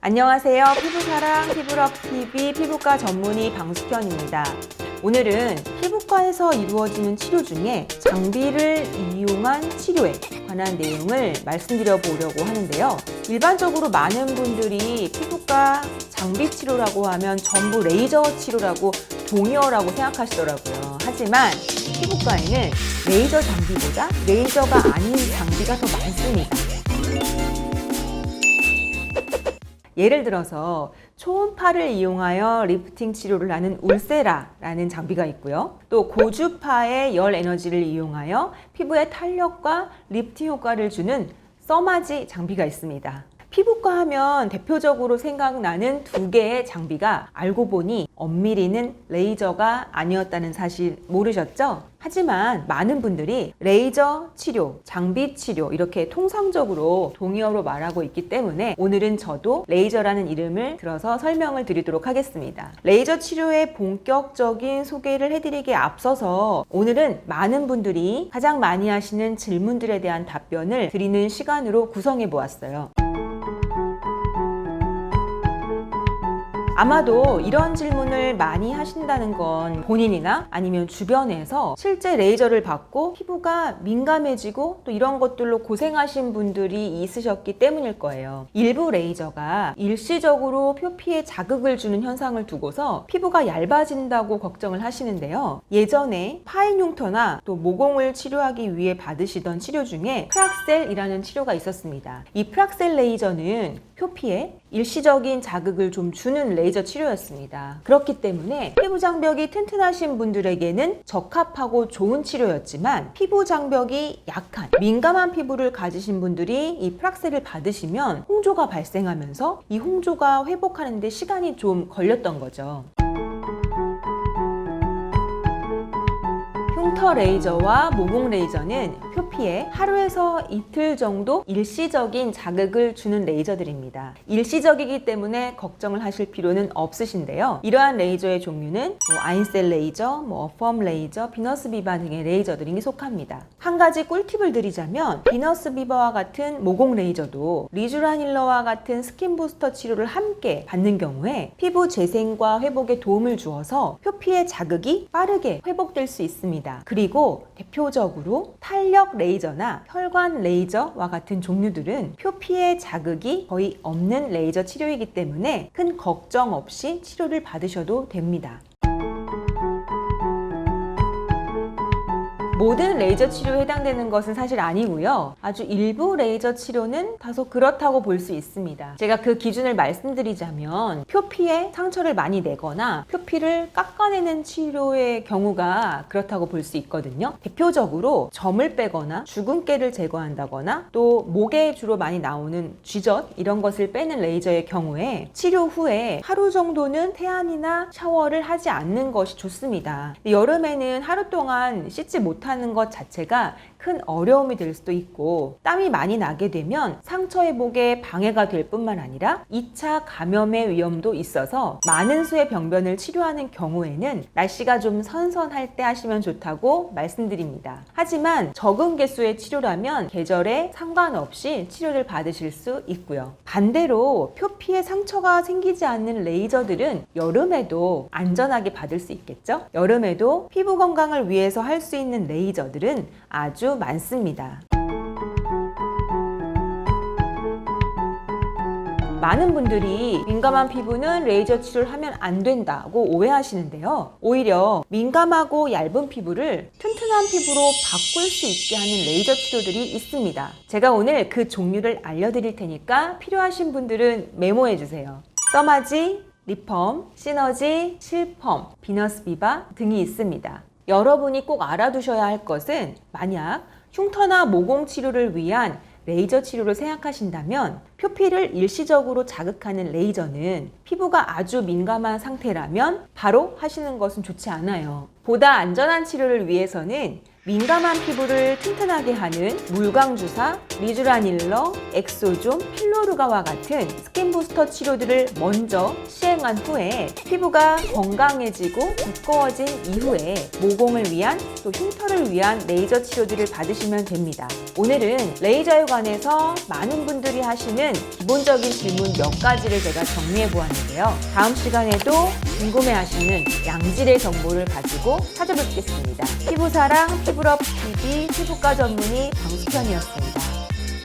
안녕하세요. 피부사랑 피부럭TV 피부과 전문의 방수현입니다. 오늘은 피부과에서 이루어지는 치료 중에 장비를 이용한 치료에 관한 내용을 말씀드려 보려고 하는데요. 일반적으로 많은 분들이 피부과 장비 치료라고 하면 전부 레이저 치료라고 동의어라고 생각하시더라고요. 하지만 피부과에는 레이저 장비보다 레이저가 아닌 장비가 더 많습니다. 예를 들어서 초음파를 이용하여 리프팅 치료를 하는 울세라라는 장비가 있고요. 또 고주파의 열 에너지를 이용하여 피부의 탄력과 리프팅 효과를 주는 써마지 장비가 있습니다. 피부과 하면 대표적으로 생각나는 두 개의 장비가 알고 보니 엄밀히는 레이저가 아니었다는 사실 모르셨죠? 하지만 많은 분들이 레이저 치료, 장비 치료 이렇게 통상적으로 동의어로 말하고 있기 때문에 오늘은 저도 레이저라는 이름을 들어서 설명을 드리도록 하겠습니다. 레이저 치료의 본격적인 소개를 해드리기에 앞서서 오늘은 많은 분들이 가장 많이 하시는 질문들에 대한 답변을 드리는 시간으로 구성해 보았어요. 아마도 이런 질문을 많이 하신다는 건 본인이나 아니면 주변에서 실제 레이저를 받고 피부가 민감해지고 또 이런 것들로 고생하신 분들이 있으셨기 때문일 거예요. 일부 레이저가 일시적으로 표피에 자극을 주는 현상을 두고서 피부가 얇아진다고 걱정을 하시는데요. 예전에 파인 흉터나 또 모공을 치료하기 위해 받으시던 치료 중에 프락셀이라는 치료가 있었습니다. 이 프락셀 레이저는 표피에 일시적인 자극을 좀 주는 레이저 치료였습니다. 그렇기 때문에 피부 장벽이 튼튼하신 분들에게는 적합하고 좋은 치료였지만 피부 장벽이 약한 민감한 피부를 가지신 분들이 이 프락셀을 받으시면 홍조가 발생하면서 이 홍조가 회복하는 데 시간이 좀 걸렸던 거죠. 흉터 레이저와 모공 레이저는 표피에 하루에서 이틀 정도 일시적인 자극을 주는 레이저들입니다. 일시적이기 때문에 걱정을 하실 필요는 없으신데요. 이러한 레이저의 종류는 아인셀 레이저, 어펌 레이저, 비너스 비바 등의 레이저들이 속합니다. 한 가지 꿀팁을 드리자면 비너스 비바와 같은 모공 레이저도 리쥬란 힐러와 같은 스킨 부스터 치료를 함께 받는 경우에 피부 재생과 회복에 도움을 주어서 표피의 자극이 빠르게 회복될 수 있습니다. 그리고 대표적으로 탄력 레이저나 혈관 레이저와 같은 종류들은 표피의 자극이 거의 없는 레이저 치료이기 때문에 큰 걱정 없이 치료를 받으셔도 됩니다. 모든 레이저 치료에 해당되는 것은 사실 아니고요. 아주 일부 레이저 치료는 다소 그렇다고 볼 수 있습니다. 제가 그 기준을 말씀드리자면 표피에 상처를 많이 내거나 표피를 깎아내는 치료의 경우가 그렇다고 볼 수 있거든요. 대표적으로 점을 빼거나 주근깨를 제거한다거나 또 목에 주로 많이 나오는 쥐젖 이런 것을 빼는 레이저의 경우에 치료 후에 하루 정도는 태안이나 샤워를 하지 않는 것이 좋습니다. 여름에는 하루 동안 씻지 못하는 것 자체가 큰 어려움이 될 수도 있고 땀이 많이 나게 되면 상처 회복에 방해가 될 뿐만 아니라 2차 감염의 위험도 있어서 많은 수의 병변을 치료하는 경우에는 날씨가 좀 선선할 때 하시면 좋다고 말씀드립니다. 하지만 적은 개수의 치료라면 계절에 상관없이 치료를 받으실 수 있고요. 반대로 표피에 상처가 생기지 않는 레이저들은 여름에도 안전하게 받을 수 있겠죠? 여름에도 피부 건강을 위해서 할 수 있는 레이저들은 아주 많습니다. 많은 분들이 민감한 피부는 레이저 치료를 하면 안 된다고 오해하시는데요. 오히려 민감하고 얇은 피부를 튼튼한 피부로 바꿀 수 있게 하는 레이저 치료들이 있습니다. 제가 오늘 그 종류를 알려드릴 테니까 필요하신 분들은 메모해 주세요. 써마지, 리펌, 시너지, 실펌, 비너스 비바 등이 있습니다. 여러분이 꼭 알아두셔야 할 것은 만약 흉터나 모공 치료를 위한 레이저 치료를 생각하신다면 표피를 일시적으로 자극하는 레이저는 피부가 아주 민감한 상태라면 바로 하시는 것은 좋지 않아요. 보다 안전한 치료를 위해서는 민감한 피부를 튼튼하게 하는 물광주사, 리쥬라닐러, 엑소존, 필로루가와 같은 스킨 부스터 치료들을 먼저 시행한 후에 피부가 건강해지고 두꺼워진 이후에 모공을 위한 또 흉터를 위한 레이저 치료들을 받으시면 됩니다. 오늘은 레이저에 관해서 많은 분들이 하시는 기본적인 질문 몇 가지를 제가 정리해 보았는데요. 다음 시간에도 궁금해하시는 양질의 정보를 가지고 찾아뵙겠습니다. 피부사랑 피부럽 TV 피부과 전문의 방수편이었습니다.